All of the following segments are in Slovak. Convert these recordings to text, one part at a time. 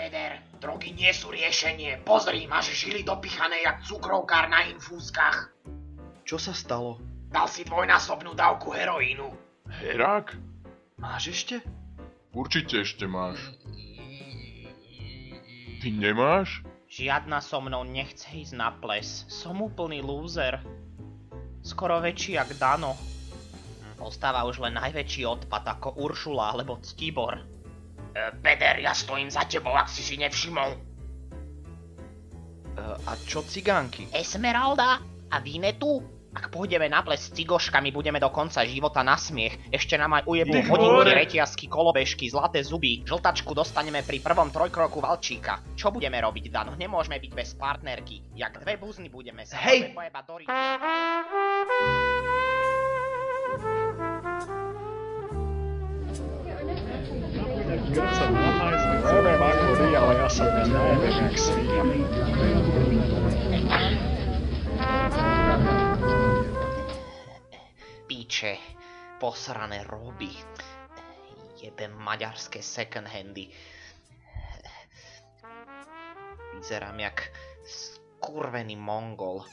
Peder, drogy nie sú riešenie. Pozri, máš žily dopichané jak cukrovkár na infúzkach. Čo sa stalo? Dal si dvojnásobnú dávku heroínu. Herák? Máš ešte? Určite ešte máš. Ty nemáš? Žiadna so mnou nechce ísť na ples. Som úplný lúzer. Skoro väčší jak Dano. Ostáva už len najväčší odpad ako Uršula alebo Ctibor. Peder, ja stojím za tebou, ak si nevšimol. A čo cigánky? Esmeralda a Vinetu? Ak pôjdeme na ples s cigoškami, budeme do konca života na smiech. Ešte nám aj ujebú hodinky, reťazky, kolobežky, zlaté zuby. Žltačku dostaneme pri prvom trojkroku valčíka. Čo budeme robiť, Dano? Nemôžeme byť bez partnerky. Jak dve buzny budeme sa pojebať do riča. Keď sa nahájsli, neviem ako vy, ale ja sa dnes najedem jak svinia. Píče, posrané roby. Jebem maďarské second handy. Vyzerám jak skurvený mongol.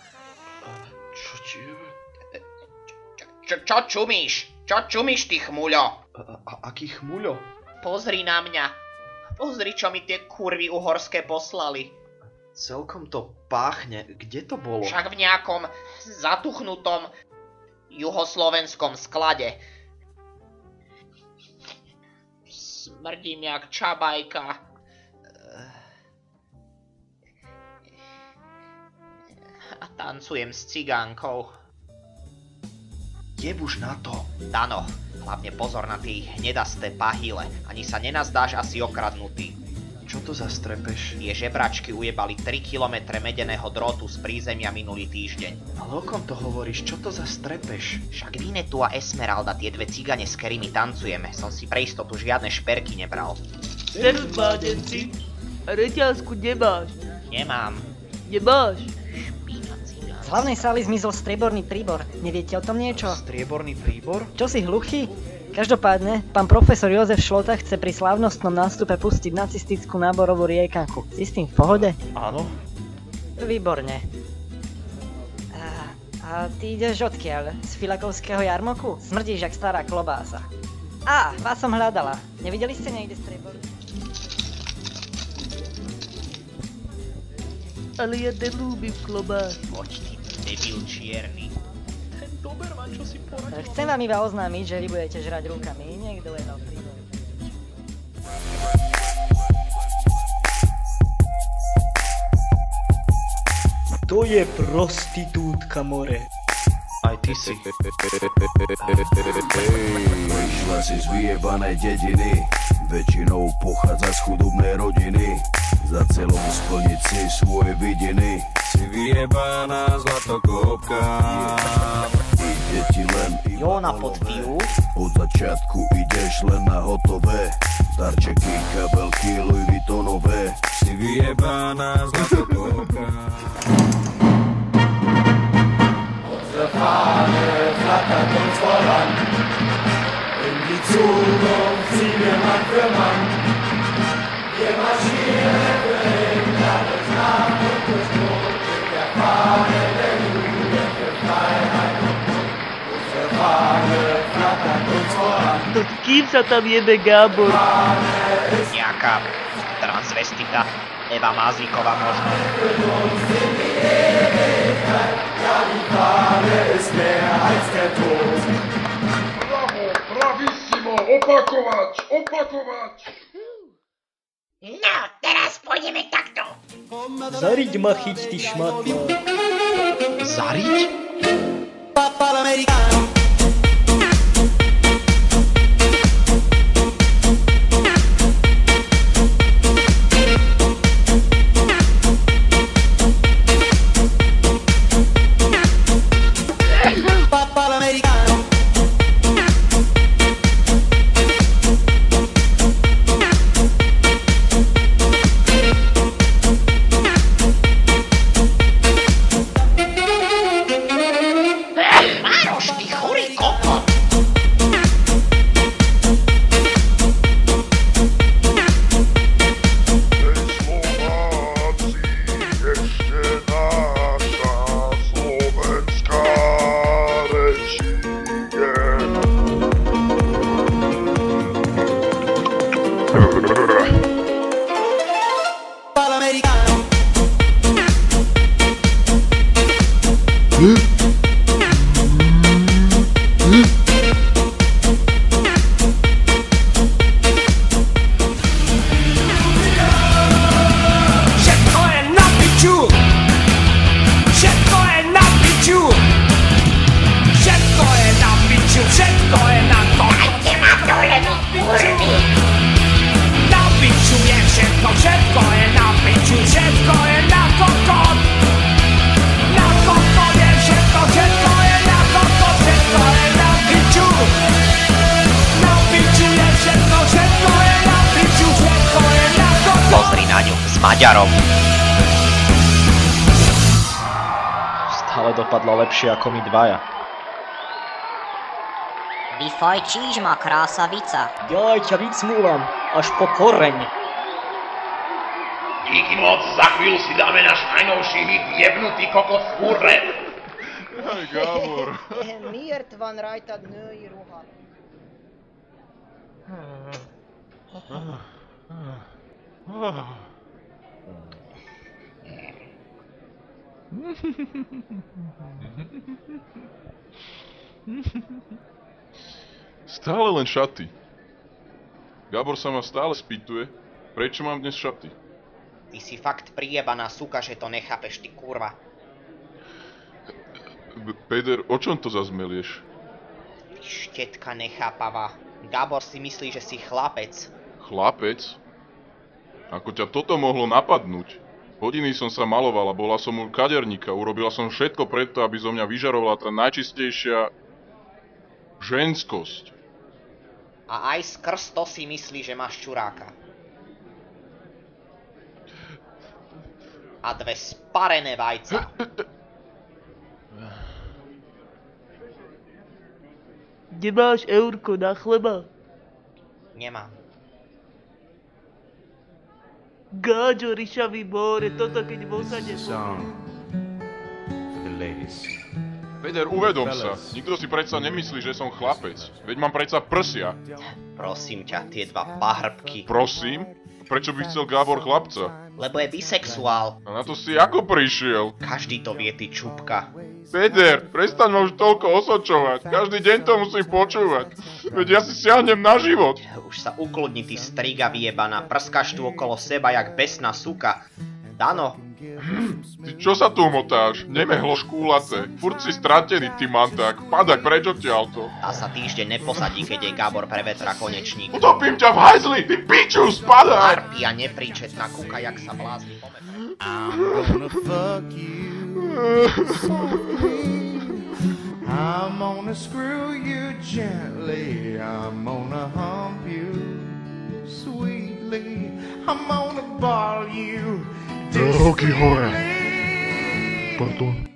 Čo ti je? Čo čumíš? Čo čumíš, ty chmuľo? Aký chmuľo? Pozri na mňa. Pozri, čo mi tie kurvy uhorské poslali. Celkom to páchne. Kde to bolo? Však v nejakom zatuchnutom juhoslovenskom sklade. Smrdím jak čabajka. A tancujem s cigánkou. Jebuš na to. Dano, hlavne pozor na tie hnedasté pahyle. Ani sa nenazdáš asi okradnutý. Čo to za strepeš? Tie žebračky ujebali 3 kilometre medeného drôtu z prízemia minulý týždeň. Ale o kom to hovoríš? Čo to za strepeš? Však Vinetu a Esmeralda, tie dve cigane, s ktorými tancujeme. Som si pre istotu žiadne šperky nebral. Servus, mládenci. A reťazku nemáš? Nemám. Nemáš? Z hlavnej sály zmizol strieborný príbor. Neviete o tom niečo? Strieborný príbor? Čo si hluchý? Každopádne, pán profesor Jozef Šlota chce pri slávnostnom nástupe pustiť nacistickú náborovú riekanku. Si s tým v pohode? Áno. Výborne. A ty ideš odkiaľ? Z Filakovského jarmoku? Smrdíš jak stará klobása. Vás som hľadala. Nevideli ste niekde strieborný? Ale ja nelúbim klobás. Poď ty, debil čierny. Ten Doberman, čo si poradil? Chcem vám iba oznámiť, že vy budete žrať rukami. Niekto jedal príbor. To je prostitútka, more. Aj ty si. Vyšla si z vyjebanej dediny, väčšinou pochádza z chudobnej rodiny. Za celou splniť si svoje vidiny. Si vyjebaná zlatokopka. Ide ti len Jóna pod pivu. Od začiatku ideš len na hotové. Darčeky, kabelky, Louis Vuittonové. Si vyjebaná zlatokopka. Unsere Fahne flattert uns voran. In die Zukunft ziehen wir Mann für Mann. Wir marschieren für England durch Nacht und durch Not. Mit der Fahne der Jugend für Freiheit und Mut. Unsere Fahne flattert uns voran. To s kým sa tam jebe Gábor? Nejaká transvestita. Eva Mazíková možno. Ja, die Fahne ist mehr als der Tod. Bravo, bravissimo, opakovať, opakovať. No, teraz pôjdeme takto. Zariď ma chyť, ty šmatla. Zariť? Papa l'americano. Papa l'americano. Všetko je na piču! Všetko je na piču! Všetko je na piču! Všetko je na to! Dajte ma dole do kurvy! Na piču je všetko! Všetko je na piču! Všetko je na kokot! Na kokot je všetko! Všetko je na kokot! Všetko je na piču! Na piču je všetko! Všetko je na piču! Všetko je na kokot! Pozri na ňu, s Maďarom. Stále dopadla lepšie ako my dvaja. Vyfajčíš ma, krásavica. Ja ťa vycmúvam, až po koreň. Díky moc, za chvíľu si dáme náš najnovší hit Jebnutý kokot v kurve. Aj Gábor. Miért van rajtad női ruha? Stále len šaty. Gábor sa ma stále spýtuje, prečo mám dnes šaty. Ty si fakt prijebaná suka, že to nechápeš, ty kurva. Peter, o čom to zas melieš? Ty štetka nechápavá. Gábor si myslí, že si chlapec. Chlapec? Ako ťa toto mohlo napadnúť? Hodiny som sa malovala, bola som u kaderníka, urobila som všetko preto, aby zo mňa vyžarovala tá najčistejšia ženskosť. A aj skrz to si myslí, že máš čuráka. A dve sparené vajca. Nemáš eurko na chleba? Nemám. Gáďo, ryšavý more, toto keď v osade Peter, uvedom sa. Nikto si predsa nemyslí, že som chlapec. Veď mám predsa prsia. Prosím ťa, tie dva pahrbky. Prosím? Prečo by chcel Gábor chlapca? Lebo je bisexuál. A na to si ako prišiel? Každý to vie, ty čupka. Peter, prestaň ma už toľko osočovať. Každý deň to musím počúvať. Veď ja si siahnem na život. Už sa ukludni, ty striga vyjebaná. Prskáš tu okolo seba, jak besná suka. Dano. Ty čo sa tu motáš? Nemehlo škúlace. Furt si stratený, ty manták. Padaj preč odtiaľto. Tá sa týždeň neposadí, keď jej Gábor prevetra konečník. Utopím ťa v hajzli, ty piču, spadaj! Arpia nepríčetná kuka, jak sa blázni po metre. I'm gonna fuck you softly. I'm gonna screw you gently. I'm gonna hump you sweetly. I'm gonna ball you. Ruky hore. Pardon.